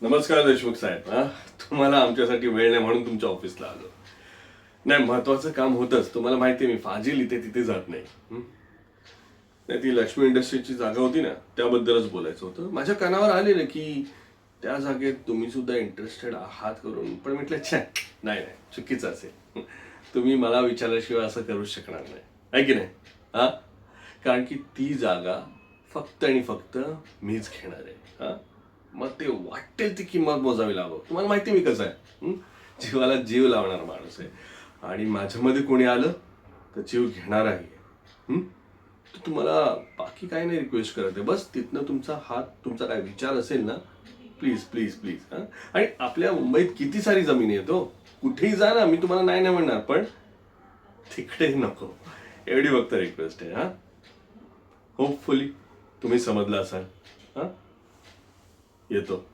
नमस्कार देशमुख साहेब. तुम्हाला आमच्यासाठी वेळ नाही म्हणून तुमच्या ऑफिसला आलो. नाही, महत्वाचं काम होतंच. तुम्हाला माहिती आहे मी फाजील इथे तिथे जात नाही. नाही, ती लक्ष्मी इंडस्ट्रीजची जागा होती ना, त्याबद्दलच बोलायचं होतं. माझ्या कानावर आलेलं की त्या जागेत तुम्ही सुद्धा इंटरेस्टेड आहात करून, पण म्हटलं छे, नाही नाही, चुकीचं असेल. तुम्ही मला विचारल्याशिवाय असं करूच शकणार नाही, आहे की नाही? हा, कारण की ती जागा फक्त आणि फक्त मीच घेणार आहे. हा, मग ते वाटेल ती किंमत मोजावी लागो. तुम्हाला माहिती मी कसं आहे, जीवाला जीव लावणार माणूस आहे. आणि माझ्यामध्ये कोणी आलं तर जीव घेणार आहे. तर तुम्हाला बाकी काही नाही रिक्वेस्ट करत आहे. बस तिथनं तुमचा हात, तुमचा काय विचार असेल ना, प्लीज प्लीज प्लीज. हां, आणि आपल्या मुंबईत किती सारी जमिनी आहेत हो. कुठेही जा ना, मी तुम्हाला नाही नाही म्हणणार, पण तिकडे नको. एवढी फक्त रिक्वेस्ट आहे. हां, होपफुली तुम्ही समजला असाल. हां, येतो.